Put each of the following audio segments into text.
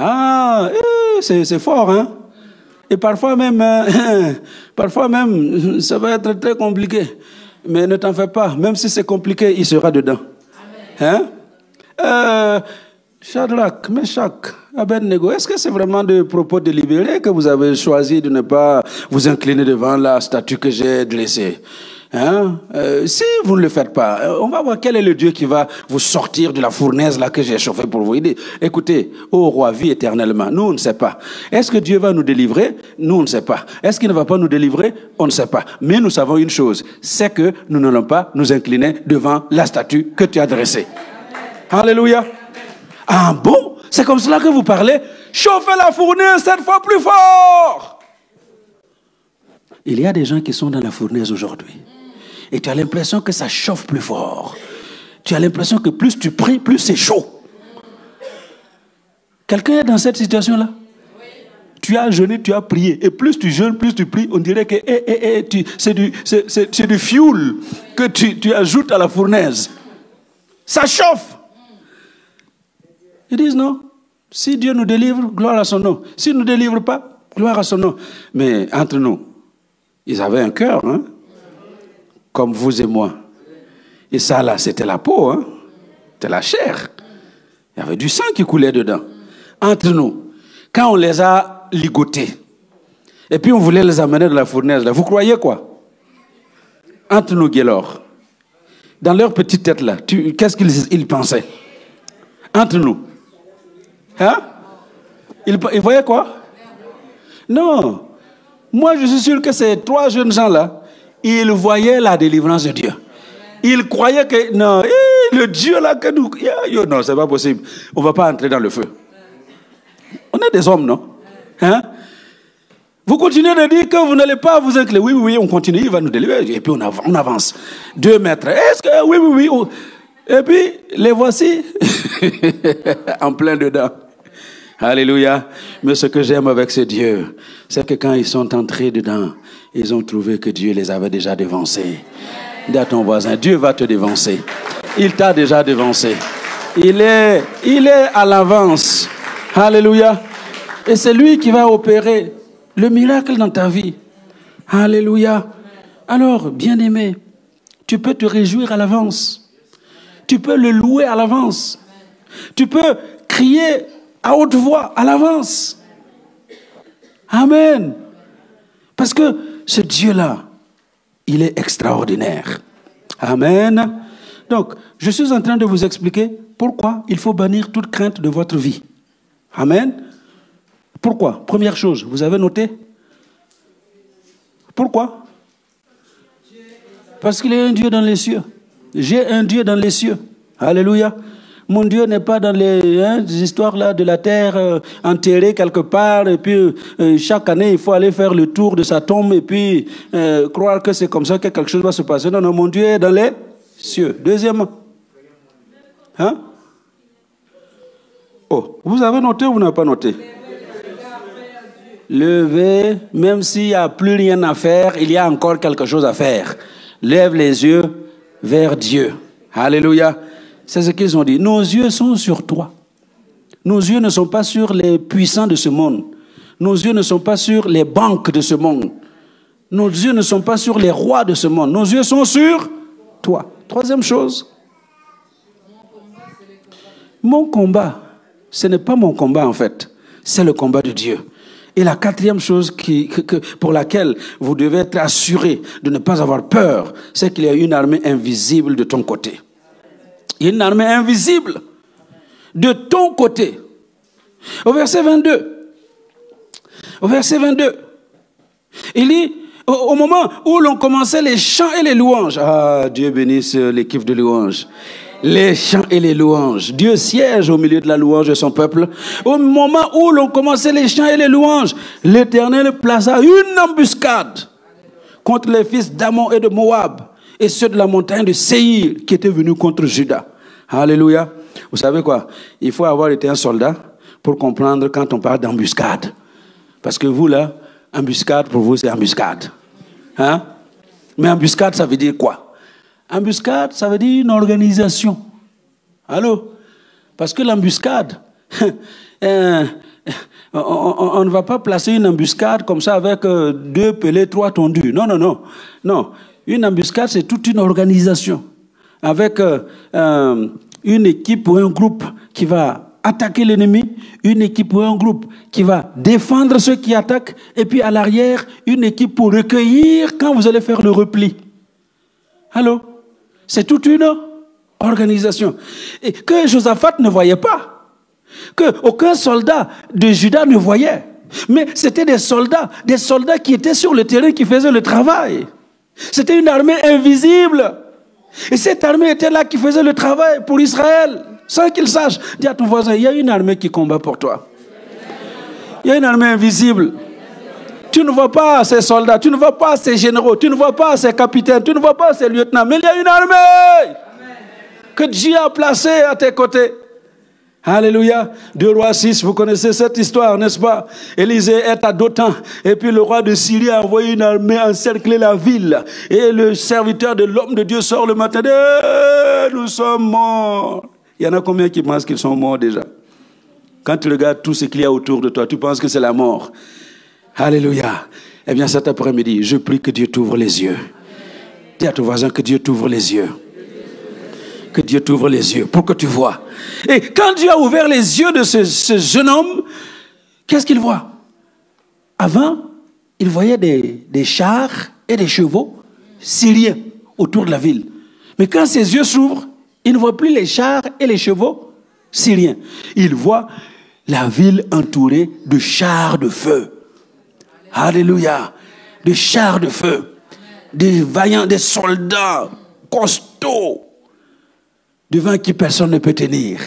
Ah, c'est fort, hein? Et parfois même, ça va être très compliqué. Mais ne t'en fais pas. Même si c'est compliqué, il sera dedans. Hein? Shadrach, Meshach, Abednego, est-ce que c'est vraiment de propos délibérés que vous avez choisi de ne pas vous incliner devant la statue que j'ai dressée? Hein? Si vous ne le faites pas, on va voir quel est le Dieu qui va vous sortir de la fournaise là que j'ai chauffée pour vous. Il dit, écoutez, ô roi, vis éternellement. Nous, on ne sait pas. Est-ce que Dieu va nous délivrer? Nous, on ne sait pas. Est-ce qu'il ne va pas nous délivrer? On ne sait pas. Mais nous savons une chose, c'est que nous n'allons pas nous incliner devant la statue que tu as dressée. Alléluia. Ah bon? C'est comme cela que vous parlez? Chauffez la fournaise 7 fois plus fort. Il y a des gens qui sont dans la fournaise aujourd'hui. Et tu as l'impression que ça chauffe plus fort. Tu as l'impression que plus tu pries, plus c'est chaud. Quelqu'un est dans cette situation-là? Oui. Tu as jeûné, tu as prié. Et plus tu jeûnes, plus tu pries, on dirait que c'est du fuel que tu ajoutes à la fournaise. Ça chauffe. Ils disent non. Si Dieu nous délivre, gloire à son nom. S'il ne nous délivre pas, gloire à son nom. Mais entre nous, ils avaient un cœur, hein? Comme vous et moi. Et ça là, c'était la peau, hein? C'était la chair. Il y avait du sang qui coulait dedans. Entre nous, quand on les a ligotés, et puis on voulait les amener dans la fournaise, là, vous croyez quoi? Entre nous, Guélor, dans leur petite tête là, qu'est-ce qu'ils pensaient? Entre nous. Hein? Ils voyaient quoi? Non. Moi, je suis sûr que ces 3 jeunes gens-là, ils voyaient la délivrance de Dieu. Ils croyaient que, non, le Dieu là que nous... non, c'est pas possible. On ne va pas entrer dans le feu. On est des hommes, non? Hein? Vous continuez de dire que vous n'allez pas vous incliner. Oui, on continue, il va nous délivrer. Et puis on avance. 2 mètres. Est-ce que... Oui. Et puis, les voici en plein dedans. Alléluia. Mais ce que j'aime avec ce Dieu, c'est que quand ils sont entrés dedans, ils ont trouvé que Dieu les avait déjà devancés. Dis à ton voisin, Dieu va te devancer. Il t'a déjà devancé. Il est à l'avance. Alléluia. Et c'est lui qui va opérer le miracle dans ta vie. Alléluia. Alors, bien-aimé, tu peux te réjouir à l'avance. Tu peux le louer à l'avance. Tu peux crier à haute voix à l'avance. Amen. Parce que ce Dieu-là, il est extraordinaire. Amen. Donc, je suis en train de vous expliquer pourquoi il faut bannir toute crainte de votre vie. Amen. Pourquoi? Première chose, vous avez noté? Pourquoi? Parce qu'il y a un Dieu dans les cieux. J'ai un Dieu dans les cieux. Alléluia. Mon Dieu n'est pas dans les histoires là de la terre enterrée quelque part et puis chaque année il faut aller faire le tour de sa tombe et puis croire que c'est comme ça que quelque chose va se passer. Non, mon Dieu est dans les cieux. Deuxièmement. Hein? Oh, vous avez noté ou vous n'avez pas noté? Levez, même s'il n'y a plus rien à faire, il y a encore quelque chose à faire. Lève les yeux vers Dieu. Alléluia. C'est ce qu'ils ont dit. Nos yeux sont sur toi. Nos yeux ne sont pas sur les puissants de ce monde. Nos yeux ne sont pas sur les banques de ce monde. Nos yeux ne sont pas sur les rois de ce monde. Nos yeux sont sur toi. Troisième chose. Mon combat, ce n'est pas mon combat en fait. C'est le combat de Dieu. Et la quatrième chose pour laquelle vous devez être assuré de ne pas avoir peur, c'est qu'il y a une armée invisible de ton côté. Il y a une armée invisible de ton côté. Au verset 22, il dit, au moment où l'on commençait les chants et les louanges, ah, Dieu bénisse l'équipe de louanges. Les chants et les louanges. Dieu siège au milieu de la louange de son peuple. Au moment où l'on commençait les chants et les louanges, l'Éternel plaça une embuscade contre les fils d'Ammon et de Moab et ceux de la montagne de Séir qui étaient venus contre Juda. Alléluia. Vous savez quoi? Il faut avoir été un soldat pour comprendre quand on parle d'embuscade. Parce que vous là, embuscade pour vous c'est embuscade. Hein? Mais embuscade ça veut dire quoi? Embuscade, ça veut dire une organisation. Allô? Parce que l'embuscade, On ne va pas placer une embuscade comme ça avec 2 pelés, 3 tondus. Non, non, non. Non. Une embuscade, c'est toute une organisation avec une équipe ou un groupe qui va attaquer l'ennemi, une équipe ou un groupe qui va défendre ceux qui attaquent, et puis à l'arrière, une équipe pour recueillir quand vous allez faire le repli. Allô? C'est toute une organisation. Et que Josaphat ne voyait pas, que aucun soldat de Juda ne voyait, mais c'était des soldats qui étaient sur le terrain, qui faisaient le travail. C'était une armée invisible. Et cette armée était là qui faisait le travail pour Israël, sans qu'il sache. Dis à ton voisin, il y a une armée qui combat pour toi. Il y a une armée invisible. Tu ne vois pas ces soldats, tu ne vois pas ces généraux, tu ne vois pas ces capitaines, tu ne vois pas ces lieutenants, mais il y a une armée que Dieu a placée à tes côtés. Alléluia. 2 Rois 6, vous connaissez cette histoire, n'est-ce pas? Élisée est à Dothan, et puis le roi de Syrie a envoyé une armée encercler la ville. Et le serviteur de l'homme de Dieu sort le matin, nous sommes morts. Il y en a combien qui pensent qu'ils sont morts déjà? Quand tu regardes tout ce qu'il y a autour de toi, tu penses que c'est la mort. Alléluia. Eh bien cet après-midi, je prie que Dieu t'ouvre les yeux. Dis à ton voisin que Dieu t'ouvre les yeux. Que Dieu t'ouvre les yeux pour que tu vois. Et quand Dieu a ouvert les yeux de ce jeune homme, qu'est-ce qu'il voit? Avant, il voyait des chars et des chevaux syriens autour de la ville. Mais quand ses yeux s'ouvrent, il ne voit plus les chars et les chevaux syriens. Il voit la ville entourée de chars de feu. Alléluia. De chars de feu. Des vaillants, des soldats costauds, devant qui personne ne peut tenir.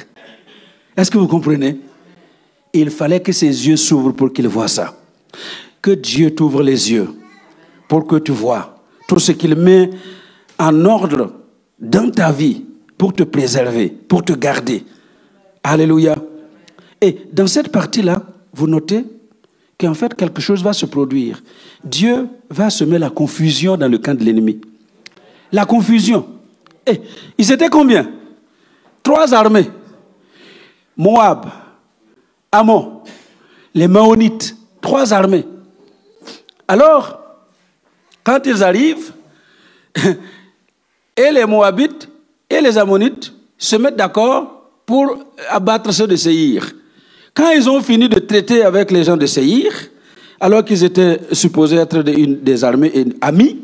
Est-ce que vous comprenez? Il fallait que ses yeux s'ouvrent pour qu'il voie ça. Que Dieu t'ouvre les yeux pour que tu vois tout ce qu'il met en ordre dans ta vie pour te préserver, pour te garder. Alléluia. Et dans cette partie-là, vous notez qu'en fait quelque chose va se produire. Dieu va semer la confusion dans le camp de l'ennemi. La confusion. Et ils étaient combien? 3 armées. Moab, Ammon, les Maonites. 3 armées. Alors, quand ils arrivent, et les Moabites et les Ammonites se mettent d'accord pour abattre ceux de Séhir. Quand ils ont fini de traiter avec les gens de Séhir, alors qu'ils étaient supposés être des armées amies,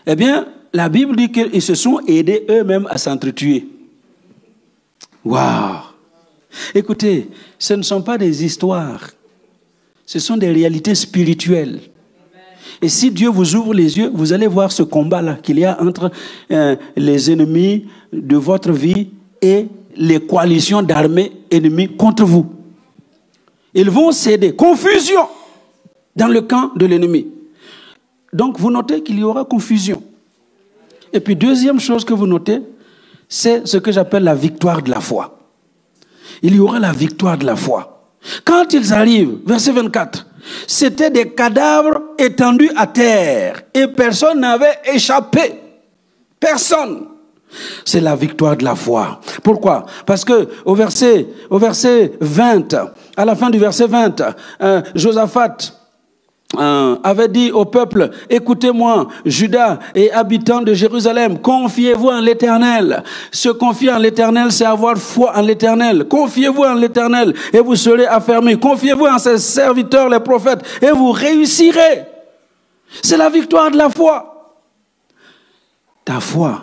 eh bien, la Bible dit qu'ils se sont aidés eux-mêmes à s'entretuer. Waouh! Écoutez, ce ne sont pas des histoires, ce sont des réalités spirituelles. Et si Dieu vous ouvre les yeux, vous allez voir ce combat-là qu'il y a entre les ennemis de votre vie et les coalitions d'armées ennemies contre vous. Ils vont céder. Confusion dans le camp de l'ennemi. Donc vous notez qu'il y aura confusion. Et puis deuxième chose que vous notez, c'est ce que j'appelle la victoire de la foi. Il y aura la victoire de la foi. Quand ils arrivent, verset 24, c'était des cadavres étendus à terre et personne n'avait échappé. Personne. C'est la victoire de la foi. Pourquoi? Parce que au verset 20, à la fin du verset 20, Josaphat avait dit au peuple, écoutez-moi, Juda et habitants de Jérusalem, confiez-vous en l'Éternel. Se confier en l'Éternel, c'est avoir foi en l'Éternel. Confiez-vous en l'Éternel et vous serez affermis. Confiez-vous en ses serviteurs, les prophètes, et vous réussirez. C'est la victoire de la foi. Ta foi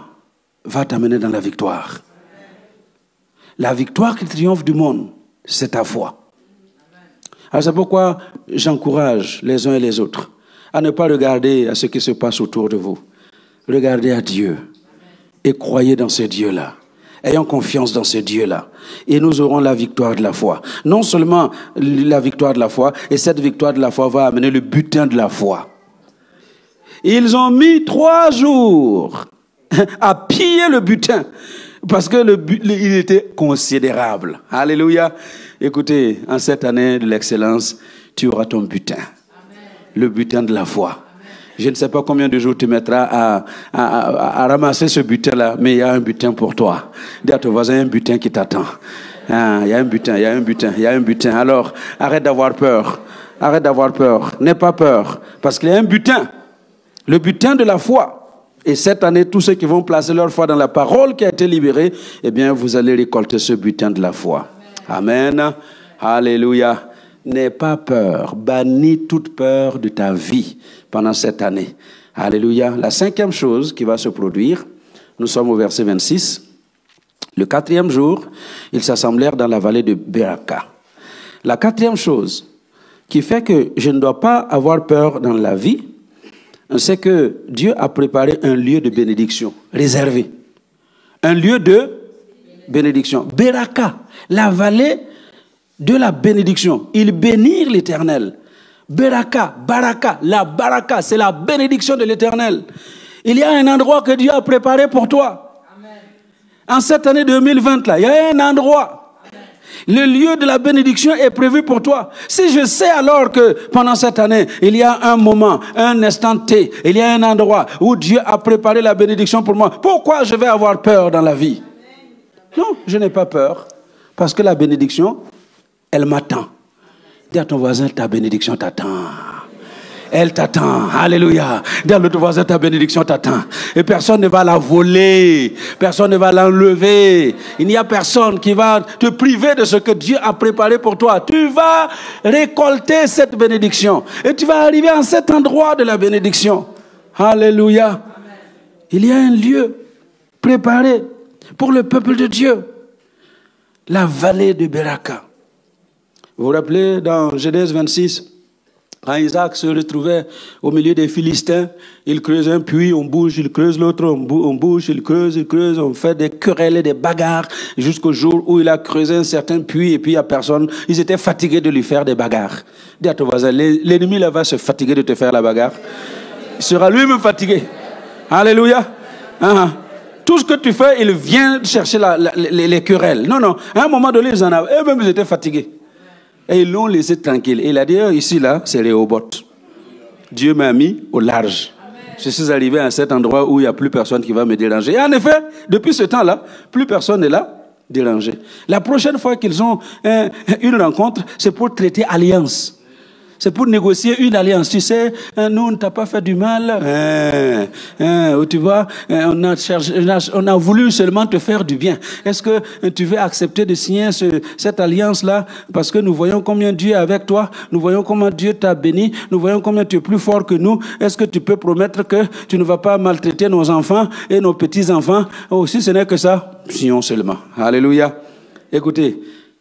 va t'amener dans la victoire. La victoire qui triomphe du monde, c'est ta foi. Alors c'est pourquoi j'encourage les uns et les autres à ne pas regarder à ce qui se passe autour de vous. Regardez à Dieu et croyez dans ce Dieu-là. Ayons confiance dans ce Dieu-là. Et nous aurons la victoire de la foi. Non seulement la victoire de la foi, et cette victoire de la foi va amener le butin de la foi. Ils ont mis 3 jours à piller le butin parce que il était considérable. Alléluia. Écoutez, en cette année de l'excellence, tu auras ton butin. Amen. Le butin de la foi. Amen. Je ne sais pas combien de jours tu mettras à ramasser ce butin-là, mais il y a un butin pour toi. Dis à ton voisin, un butin qui t'attend. Ah, il y a un butin, il y a un butin, il y a un butin. Alors, arrête d'avoir peur. Arrête d'avoir peur. N'aie pas peur. Parce qu'il y a un butin. Le butin de la foi. Et cette année, tous ceux qui vont placer leur foi dans la parole qui a été libérée, eh bien, vous allez récolter ce butin de la foi. Amen. Alléluia. N'aie pas peur. Bannis toute peur de ta vie pendant cette année. Alléluia. La cinquième chose qui va se produire, nous sommes au verset 26. Le quatrième jour, ils s'assemblèrent dans la vallée de Beraka. La quatrième chose qui fait que je ne dois pas avoir peur dans la vie, c'est que Dieu a préparé un lieu de bénédiction réservé. Un lieu de bénédiction. Beraka, la vallée de la bénédiction. Ils bénirent l'Éternel. Beraka, baraka, la baraka, c'est la bénédiction de l'Éternel. Il y a un endroit que Dieu a préparé pour toi. Amen. En cette année 2020, là, il y a un endroit. Amen. Le lieu de la bénédiction est prévu pour toi. Si je sais alors que pendant cette année, il y a un moment, un instant T, il y a un endroit où Dieu a préparé la bénédiction pour moi, pourquoi je vais avoir peur dans la vie? Amen. Non, je n'ai pas peur. Parce que la bénédiction, elle m'attend. Dis à ton voisin, ta bénédiction t'attend. Elle t'attend. Alléluia. Dis à l'autre voisin, ta bénédiction t'attend. Et personne ne va la voler. Personne ne va l'enlever. Il n'y a personne qui va te priver de ce que Dieu a préparé pour toi. Tu vas récolter cette bénédiction. Et tu vas arriver à cet endroit de la bénédiction. Alléluia. Il y a un lieu préparé pour le peuple de Dieu. La vallée de Beraka. Vous vous rappelez dans Genèse 26, quand Isaac se retrouvait au milieu des Philistins, il creuse un puits, on bouge, il creuse l'autre, on bouge, il creuse, on fait des querelles et des bagarres, jusqu'au jour où il a creusé un certain puits et puis il n'y a personne. Ils étaient fatigués de lui faire des bagarres. Dis à ton voisin, l'ennemi là va se fatiguer de te faire la bagarre. Il sera lui-même fatigué. Alléluia. Tout ce que tu fais, il vient chercher les querelles. Non, à un moment donné, ils en avaient, eux-mêmes ils étaient fatigués. Et ils l'ont laissé tranquille. Et il a dit, ici, là, c'est Rehoboth. Dieu m'a mis au large. Amen. Je suis arrivé à cet endroit où il n'y a plus personne qui va me déranger. Et en effet, depuis ce temps-là, plus personne n'est là dérangé. La prochaine fois qu'ils ont une rencontre, c'est pour traiter alliance. C'est pour négocier une alliance. Tu sais, nous, on ne t'a pas fait du mal. Tu vois, on a voulu seulement te faire du bien. Est-ce que tu veux accepter de signer cette alliance-là? Parce que nous voyons combien Dieu est avec toi. Nous voyons comment Dieu t'a béni. Nous voyons combien tu es plus fort que nous. Est-ce que tu peux promettre que tu ne vas pas maltraiter nos enfants et nos petits-enfants? Oh, si ce n'est que ça, signons seulement. Alléluia. Écoutez.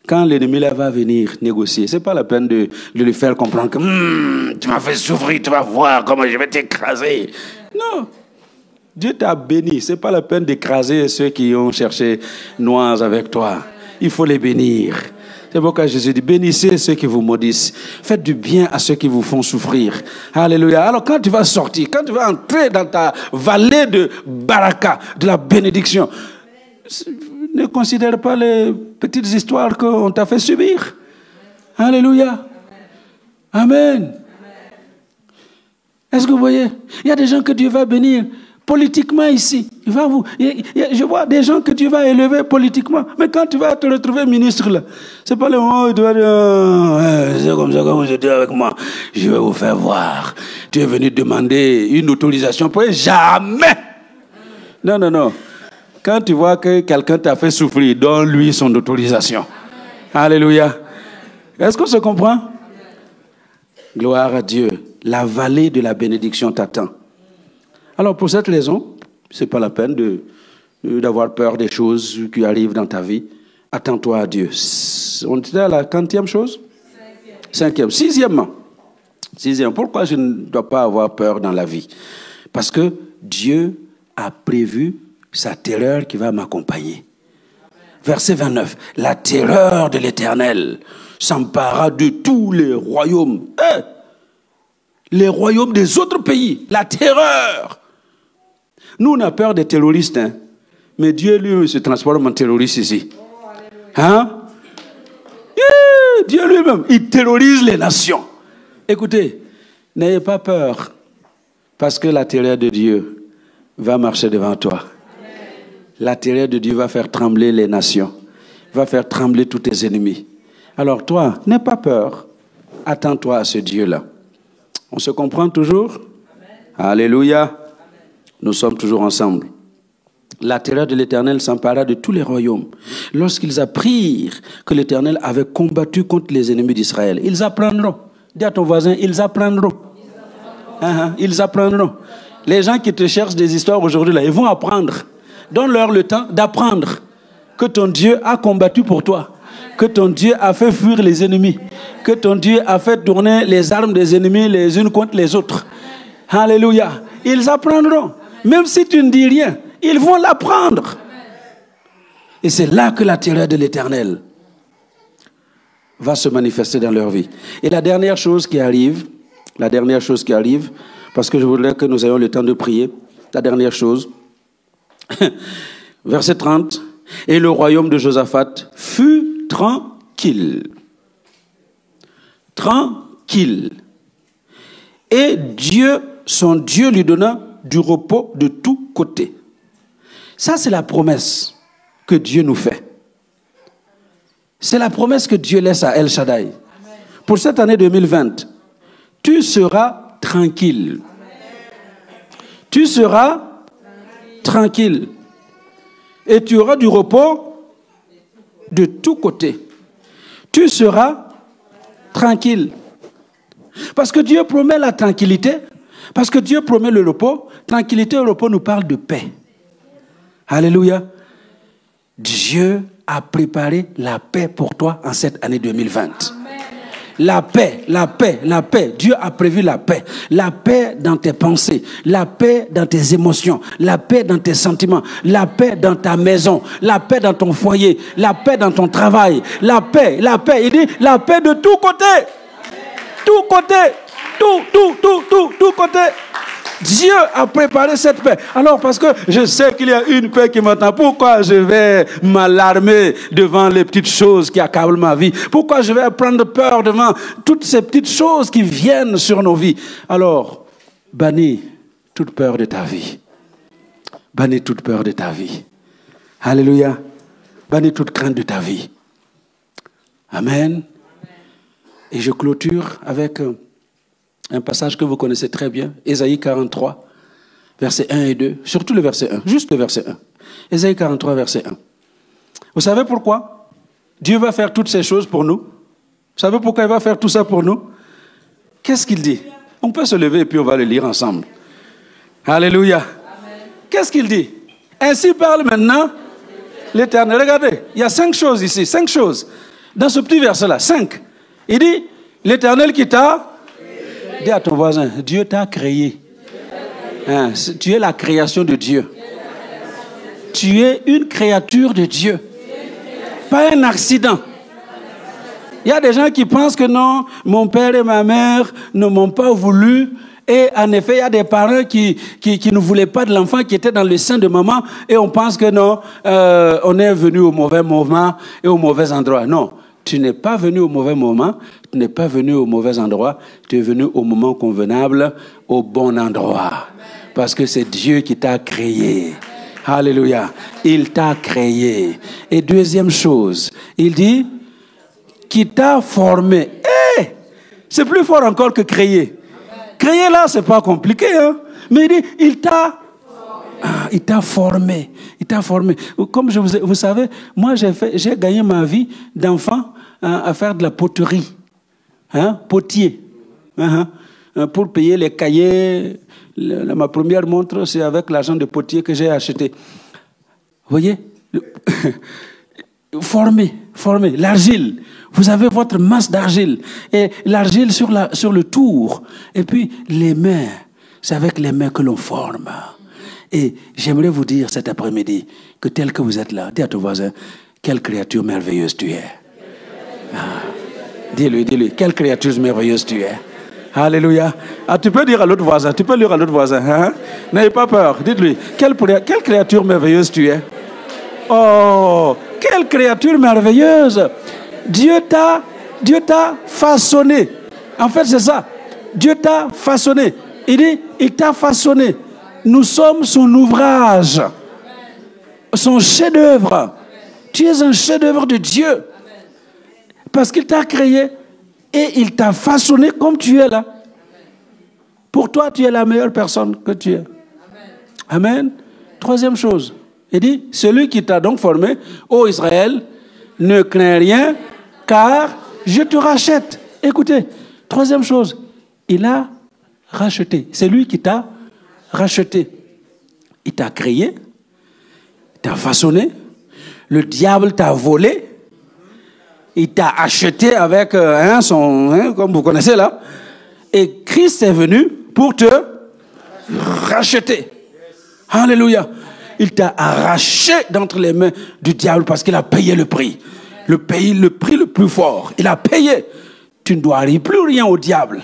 Quand l'ennemi là va venir négocier, c'est pas la peine de lui faire comprendre que tu m'as fait souffrir, tu vas voir comment je vais t'écraser. Non. Dieu t'a béni. C'est pas la peine d'écraser ceux qui ont cherché noises avec toi. Il faut les bénir. C'est pourquoi Jésus dit, bénissez ceux qui vous maudissent. Faites du bien à ceux qui vous font souffrir. Alléluia. Alors quand tu vas sortir, quand tu vas entrer dans ta vallée de baraka, de la bénédiction, ne considère pas les petites histoires qu'on t'a fait subir. Alléluia. Amen. Est-ce que vous voyez? Il y a des gens que Dieu va bénir politiquement ici. Je vois des gens que Dieu va élever politiquement. Mais quand tu vas te retrouver ministre, là, c'est pas le moment où tu vas dire, c'est comme ça que vous êtes avec moi. Je vais vous faire voir. Tu es venu demander une autorisation pour jamais. Non. Quand tu vois que quelqu'un t'a fait souffrir, donne-lui son autorisation. Alléluia. Est-ce qu'on se comprend? Gloire à Dieu. La vallée de la bénédiction t'attend. Alors pour cette raison, ce n'est pas la peine d'avoir peur des choses qui arrivent dans ta vie. Attends-toi à Dieu. On était à la quantième chose? Cinquième. Sixièmement. Pourquoi je ne dois pas avoir peur dans la vie? Parce que Dieu a prévu sa terreur qui va m'accompagner. Verset 29. La terreur de l'Éternel s'empara de tous les royaumes. Les royaumes des autres pays. La terreur. Nous, on a peur des terroristes. Mais Dieu, lui, se transforme en terroriste ici. Dieu lui-même, il terrorise les nations. Écoutez, n'ayez pas peur. Parce que la terreur de Dieu va marcher devant toi. La terreur de Dieu va faire trembler les nations. va faire trembler tous tes ennemis. Alors toi, n'aie pas peur. Attends-toi à ce Dieu-là. On se comprend toujours? Amen. Alléluia. Amen. Nous sommes toujours ensemble. La terreur de l'Éternel s'empara de tous les royaumes. Lorsqu'ils apprirent que l'Éternel avait combattu contre les ennemis d'Israël, ils apprendront. Dis à ton voisin, ils apprendront. Ils apprendront. Les gens qui te cherchent des histoires aujourd'hui, là, ils vont apprendre. Donne-leur le temps d'apprendre que ton Dieu a combattu pour toi, que ton Dieu a fait fuir les ennemis, que ton Dieu a fait tourner les armes des ennemis les unes contre les autres. Alléluia. Ils apprendront. Même si tu ne dis rien, ils vont l'apprendre. Et c'est là que la terreur de l'Éternel va se manifester dans leur vie. Et la dernière chose qui arrive, parce que je voudrais que nous ayons le temps de prier, la dernière chose, verset 30, et le royaume de Josaphat fut tranquille. Tranquille. Et Dieu, son Dieu lui donna du repos de tous côtés. Ça, c'est la promesse que Dieu nous fait. C'est la promesse que Dieu laisse à El Shaddai. Amen. Pour cette année 2020, tu seras tranquille. Tu seras tranquille. Et tu auras du repos de tous côtés. Tu seras tranquille. Parce que Dieu promet la tranquillité. Parce que Dieu promet le repos. Tranquillité et repos nous parlent de paix. Alléluia. Dieu a préparé la paix pour toi en cette année 2020. Amen. La paix, la paix, la paix. Dieu a prévu la paix. La paix dans tes pensées, la paix dans tes émotions, la paix dans tes sentiments, la paix dans ta maison, la paix dans ton foyer, la paix dans ton travail. La paix, la paix. Il dit la paix de tous côtés. Tout côté. Tout côté. Dieu a préparé cette paix. Alors, parce que je sais qu'il y a une paix qui m'attend, pourquoi je vais m'alarmer devant les petites choses qui accablent ma vie? Pourquoi je vais prendre peur devant toutes ces petites choses qui viennent sur nos vies? Alors, bannis toute peur de ta vie. Bannis toute peur de ta vie. Alléluia. Bannis toute crainte de ta vie. Amen. Et je clôture avec un passage que vous connaissez très bien, Ésaïe 43, versets 1 et 2, surtout le verset 1, juste le verset 1. Ésaïe 43, verset 1. Vous savez pourquoi Dieu va faire toutes ces choses pour nous? Vous savez pourquoi il va faire tout ça pour nous? Qu'est-ce qu'il dit? On peut se lever et puis on va le lire ensemble. Alléluia. Qu'est-ce qu'il dit? Ainsi parle maintenant l'Éternel. Regardez, il y a 5 choses ici, 5 choses. Dans ce petit verset-là, 5. Il dit, l'Éternel qui t'a... Dis à ton voisin, Dieu t'a créé. Hein, tu es la création de Dieu. Tu es une créature de Dieu. Pas un accident. Il y a des gens qui pensent que non, mon père et ma mère ne m'ont pas voulu. Et en effet, il y a des parents qui ne voulaient pas de l'enfant qui était dans le sein de maman. Et on pense que non, on est venu au mauvais moment et au mauvais endroit. Non. Tu n'es pas venu au mauvais moment, tu n'es pas venu au mauvais endroit, tu es venu au moment convenable, au bon endroit. Parce que c'est Dieu qui t'a créé. Alléluia. Il t'a créé. Et deuxième chose, il dit, qui t'a formé. C'est plus fort encore que créer. Créer là, c'est pas compliqué, hein. Mais il dit, il t'a formé. Il t'a formé. Comme vous savez, moi j'ai gagné ma vie d'enfant à faire de la poterie. Potier. Pour payer les cahiers. Ma première montre, c'est avec l'argent de potier que j'ai acheté. Vous voyez? Former. L'argile. Vous avez votre masse d'argile. Et l'argile sur le tour. Et puis les mains. C'est avec les mains que l'on forme. Et j'aimerais vous dire cet après-midi que tel que vous êtes là, dis à ton voisin, quelle créature merveilleuse tu es. Dis-lui, quelle créature merveilleuse tu es. Alléluia. Tu peux dire à l'autre voisin, hein? N'ayez pas peur, dites-lui, quelle créature merveilleuse tu es. Oh, quelle créature merveilleuse. Dieu t'a façonné. En fait, c'est ça. Dieu t'a façonné. Il dit, il t'a façonné. Nous sommes son ouvrage, son chef-d'œuvre. Tu es un chef-d'œuvre de Dieu. Parce qu'il t'a créé et il t'a façonné comme tu es là. Pour toi, tu es la meilleure personne que tu es. Amen. Troisième chose, il dit, celui qui t'a donc formé, ô Israël, ne crains rien, car je te rachète. Écoutez, troisième chose, il a racheté. C'est lui qui t'a racheté. Il t'a créé, il t'a façonné, le diable t'a volé, il t'a acheté avec comme vous connaissez là, et Christ est venu pour te racheter. Alléluia. Il t'a arraché d'entre les mains du diable parce qu'il a payé le prix. Le prix le plus fort. Il a payé. Tu ne dois plus rien au diable.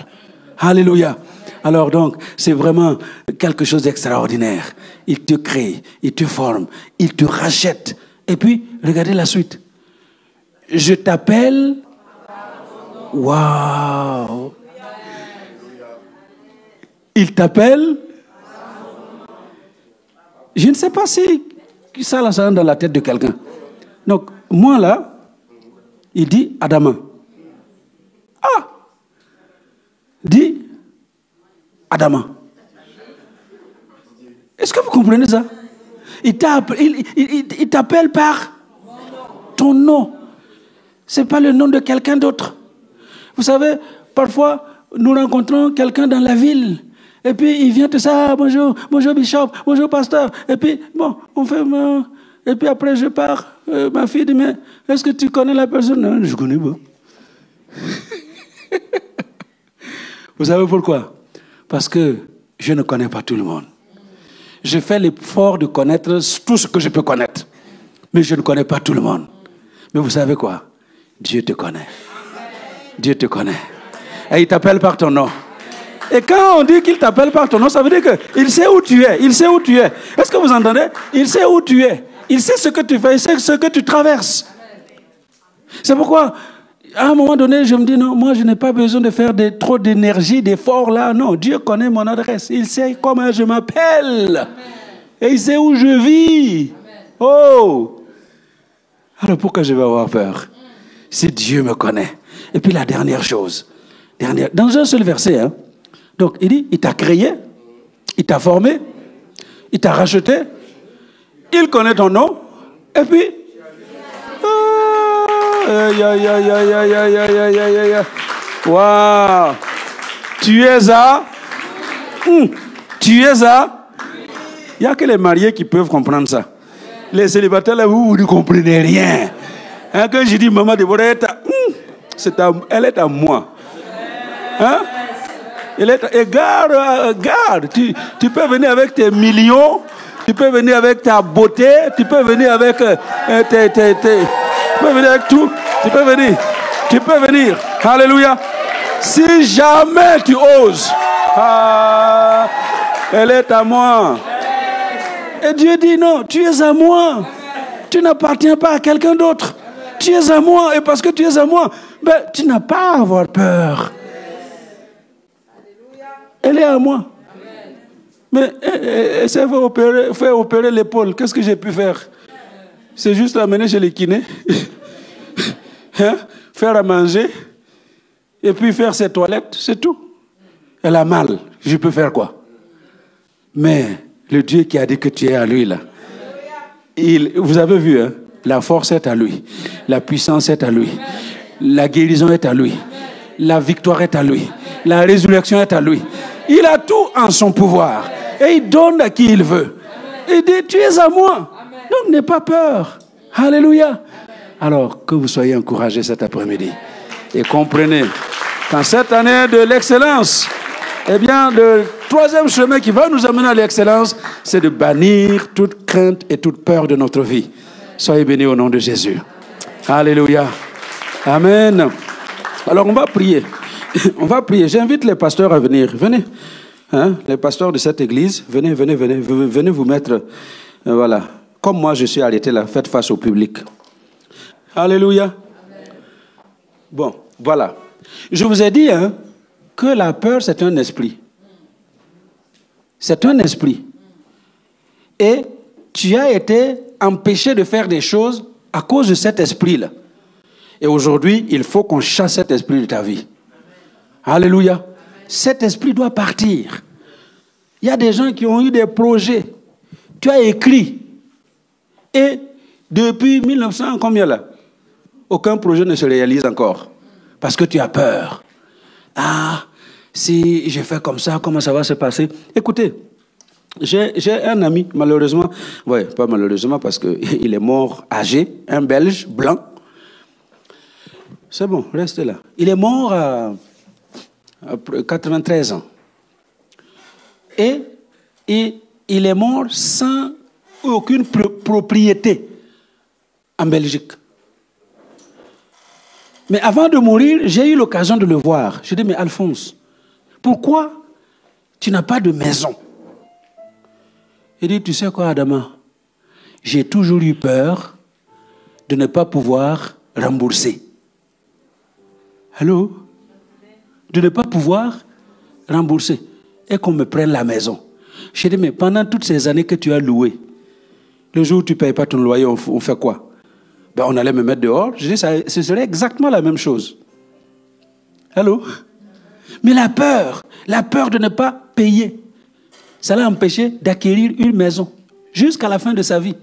Alléluia. Alors donc, c'est vraiment quelque chose d'extraordinaire. Il te crée, il te forme, il te rachète. Et puis, regardez la suite. Je t'appelle. Waouh. Il t'appelle. Je ne sais pas si ça rentre dans la tête de quelqu'un. Donc, moi là, il dit Adama. Ah! Dit Adama. Est-ce que vous comprenez ça? Il t'appelle par ton nom. Ce n'est pas le nom de quelqu'un d'autre. Vous savez, parfois, nous rencontrons quelqu'un dans la ville. Et puis, il vient te dire, ah, bonjour, bonjour bishop, bonjour pasteur. Et puis, bon, on fait... Et puis après, je pars. Ma fille dit, mais est-ce que tu connais la personne? Non, je ne connais pas. Vous savez pourquoi? Parce que je ne connais pas tout le monde. Je fais l'effort de connaître tout ce que je peux connaître. Mais je ne connais pas tout le monde. Mais vous savez quoi? Dieu te connaît. Dieu te connaît. Et il t'appelle par ton nom. Et quand on dit qu'il t'appelle par ton nom, ça veut dire qu'il sait où tu es. Il sait où tu es. Est-ce que vous entendez? Il sait où tu es. Il sait ce que tu fais. Il sait ce que tu traverses. C'est pourquoi, à un moment donné, je me dis, non, moi, je n'ai pas besoin de faire trop d'énergie, d'efforts là. Non, Dieu connaît mon adresse. Il sait comment je m'appelle. Et il sait où je vis. Oh! Alors pourquoi je vais avoir peur? Si Dieu me connaît. Et puis la dernière chose. Dans un seul verset, hein. Donc, il dit, il t'a créé, il t'a formé, il t'a racheté, il connaît ton nom, et puis... Waouh! Tu es à... Tu es à... Il n'y a que les mariés qui peuvent comprendre ça. Les célibataires, là, vous ne comprenez rien. Hein, quand je dis, maman Déborah, elle est à moi. Hein? Et garde, tu peux venir avec tes millions, tu peux venir avec ta beauté, tu peux venir avec tu peux venir avec tout, tu peux venir. Alléluia. Si jamais tu oses, elle est à moi. Et Dieu dit non, tu es à moi. Tu n'appartiens pas à quelqu'un d'autre. Tu es à moi, et parce que tu es à moi, ben, tu n'as pas à avoir peur. Elle est à moi. Mais ça fait opérer l'épaule. Qu'est-ce que j'ai pu faire? C'est juste l'amener chez les kinés, hein? Faire à manger, et puis faire ses toilettes, c'est tout. Elle a mal. Je peux faire quoi? Mais le Dieu qui a dit que tu es à lui, là, vous avez vu, hein? La force est à lui. La puissance est à lui. La guérison est à lui. La victoire est à lui. La résurrection est à lui. Il a tout en son pouvoir. Et il donne à qui il veut. Il dit, tu es à moi. Donc n'aie pas peur. Alléluia. Alors, que vous soyez encouragés cet après-midi. Et comprenez qu'en cette année de l'excellence, eh bien, le troisième chemin qui va nous amener à l'excellence, c'est de bannir toute crainte et toute peur de notre vie. Soyez bénis au nom de Jésus. Alléluia. Amen. Alors, on va prier. On va prier. J'invite les pasteurs à venir. Venez. Hein? Les pasteurs de cette église, venez vous mettre. Voilà. Comme moi, je suis arrêté là. Faites face au public. Alléluia. Bon, voilà. Je vous ai dit hein, que la peur, c'est un esprit. C'est un esprit. Et tu as été empêché de faire des choses à cause de cet esprit-là. Et aujourd'hui, il faut qu'on chasse cet esprit de ta vie. Alléluia. Cet esprit doit partir. Il y a des gens qui ont eu des projets. Tu as écrit. Et depuis 1900, combien là? Aucun projet ne se réalise encore. Parce que tu as peur. Ah, si je fais comme ça, comment ça va se passer? Écoutez, j'ai un ami, malheureusement, ouais, pas malheureusement parce qu'il est mort âgé, un Belge blanc. C'est bon, reste là. Il est mort à 93 ans. Et il est mort sans aucune propriété en Belgique. Mais avant de mourir, j'ai eu l'occasion de le voir. Je dis, mais Alphonse, pourquoi tu n'as pas de maison? Il dit, tu sais quoi, Adama? J'ai toujours eu peur de ne pas pouvoir rembourser. Allô? De ne pas pouvoir rembourser. Et qu'on me prenne la maison. J'ai dit, mais pendant toutes ces années que tu as loué, le jour où tu ne payes pas ton loyer, on fait quoi? Ben, on allait me mettre dehors. Je dis, ce serait exactement la même chose. Allô? Mais la peur de ne pas payer, ça l'a empêché d'acquérir une maison jusqu'à la fin de sa vie.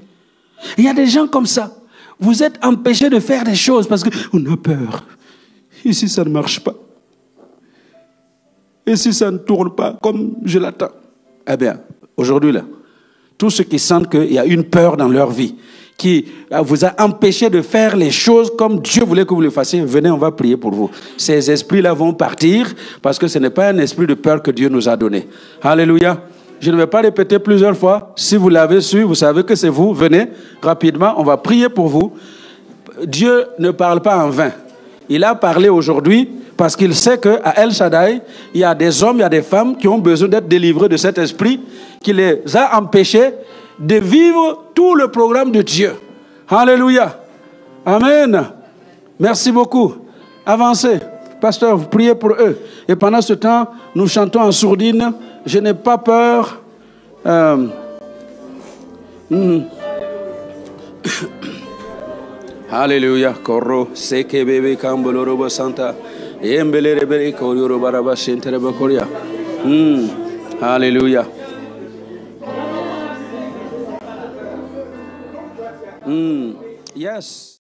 Il y a des gens comme ça. Vous êtes empêchés de faire des choses parce qu'on a peur. Et si ça ne marche pas? Et si ça ne tourne pas comme je l'attends? Eh bien, aujourd'hui, là, tous ceux qui sentent qu'il y a une peur dans leur vie, qui vous a empêché de faire les choses comme Dieu voulait que vous le fassiez, venez, on va prier pour vous. Ces esprits-là vont partir parce que ce n'est pas un esprit de peur que Dieu nous a donné. Alléluia. Je ne vais pas répéter plusieurs fois. Si vous l'avez su, vous savez que c'est vous. Venez rapidement, on va prier pour vous. Dieu ne parle pas en vain. Il a parlé aujourd'hui parce qu'il sait qu'à El Shaddai, il y a des hommes, il y a des femmes qui ont besoin d'être délivrés de cet esprit qui les a empêchés de vivre tout le programme de Dieu. Alléluia. Amen. Merci beaucoup. Avancez. Pasteur, vous priez pour eux. Et pendant ce temps, nous chantons en sourdine. Je n'ai pas peur. Alléluia. Koro seke bebe kamboloroba santa. Embelere bere koyoro baraba shentere bakoria. Alléluia. Yes.